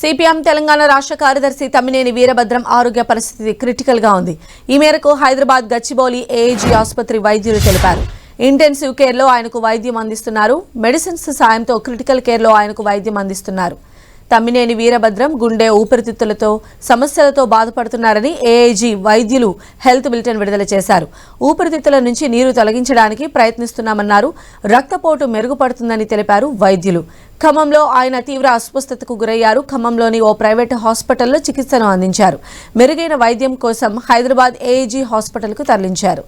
CPM Telangana రాష్ట్ర కార్యదర్శి తమ్మినేని వీరభద్రం ఆరోగ్య పరిస్థితి క్రిటికల్ గా ఉంది. ఈ మేరకు హైదరాబాద్ గచ్చిబౌలి ఏఏజీ ఆసుపత్రి వైద్యులు తెలిపారు. ఇంటెన్సివ్ కేర్ లో ఆయనకు వైద్యం అందిస్తున్నారు. మెడిసిన్స్ సాయంతో క్రిటికల్ కేర్ లో ఆయనకు వైద్యం అందిస్తున్నారు. తమ్మినేని వీరభద్రం గుండె ఊపిరితిత్తులతో సమస్యలతో బాధపడుతున్నారని ఏఐజీ వైద్యులు హెల్త్ బులెటిన్ విడుదల చేశారు. ఊపిరితిత్తుల నుంచి నీరు తొలగించడానికి ప్రయత్నిస్తున్నామన్నారు. రక్తపోటు మెరుగుపడుతుందని తెలిపారు వైద్యులు. ఖమ్మంలో ఆయన తీవ్ర అస్వస్థతకు గురయ్యారు. ఖమ్మంలోని ఓ ప్రైవేటు హాస్పిటల్లో చికిత్సను అందించారు. మెరుగైన వైద్యం కోసం హైదరాబాద్ ఏఐజీ హాస్పిటల్కు తరలించారు.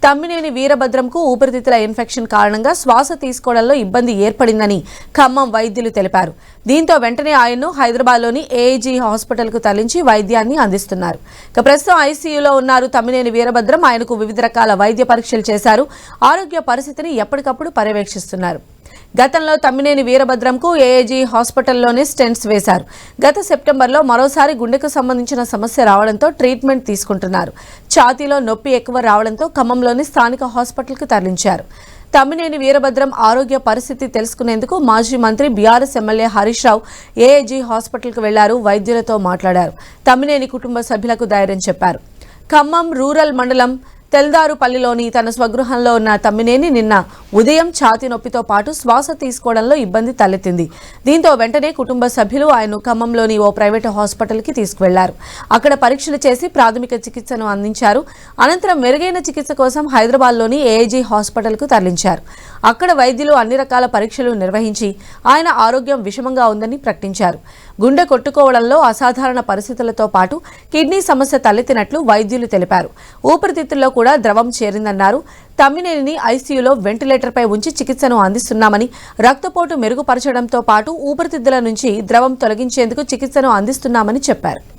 తమ్మినేని వీరభద్రంకు ఊపిరితిత్తుల ఇన్ఫెక్షన్ కారణంగా శ్వాస తీసుకోవడంలో ఇబ్బంది ఏర్పడిందని ఖమ్మం వైద్యులు తెలిపారు. దీంతో వెంటనే ఆయన్ను హైదరాబాద్లోని ఏఐజీ హాస్పిటల్కు తరలించి వైద్యాన్ని అందిస్తున్నారు. ప్రస్తుతం ఐసీయూలో ఉన్నారు తమ్మినేని వీరభద్రం. ఆయనకు వివిధ రకాల వైద్య పరీక్షలు చేశారు. ఆరోగ్య పరిస్థితిని ఎప్పటికప్పుడు పర్యవేక్షిస్తున్నారు. గతంలో తమ్మినేని వీరభద్రంకు ఏఐజీ హాస్పిటల్లోనే స్టెంట్స్ వేశారు. గత సెప్టెంబర్లో మరోసారి గుండెకు సంబంధించిన సమస్య రావడంతో ట్రీట్మెంట్ తీసుకుంటున్నారు. ఛాతీలో నొప్పి ఎక్కువ రావడంతో ఖమ్మంలోని స్థానిక హాస్పిటల్కు తరలించారు. తమ్మినేని వీరభద్రం ఆరోగ్య పరిస్థితి తెలుసుకునేందుకు మాజీ మంత్రి BRS MLA Harish Rao AIG హాస్పిటల్కు వెళ్లారు. వైద్యులతో మాట్లాడారు. తమ్మినేని కుటుంబ సభ్యులకు ధైర్యం చెప్పారు. ఖమ్మం రూరల్ మండలం తెల్దారుపల్లిలోని తన స్వగృహంలో ఉన్న తమ్మినేని నిన్న ఉదయం ఛాతీ నొప్పితో పాటు శ్వాస తీసుకోవడంలో ఇబ్బంది తలెత్తింది. దీంతో వెంటనే కుటుంబ సభ్యులు ఆయన్ను ఖమ్మంలోని ఓ ప్రైవేటు హాస్పిటల్కి తీసుకువెళ్లారు. అక్కడ పరీక్షలు చేసి ప్రాథమిక చికిత్సను అందించారు. అనంతరం మెరుగైన చికిత్స కోసం హైదరాబాద్లోని ఏఐజీ హాస్పిటల్కు తరలించారు. అక్కడ వైద్యులు అన్ని రకాల పరీక్షలు నిర్వహించి ఆయన ఆరోగ్యం విషమంగా ఉందని ప్రకటించారు. గుండె కొట్టుకోవడంలో అసాధారణ పరిస్థితులతో పాటు కిడ్నీ సమస్య తలెత్తినట్లు వైద్యులు తెలిపారు. ఊపిరితిత్తుల్లో కూడా ద్రవం చేరిందన్నారు. తమ్మినేనిని ఐసీయూలో వెంటిలేటర్పై ఉంచి చికిత్సను అందిస్తున్నామని, రక్తపోటు మెరుగుపరచడంతో పాటు ఊపిరితిత్తుల నుంచి ద్రవం తొలగించేందుకు చికిత్సను అందిస్తున్నామని చెప్పారు.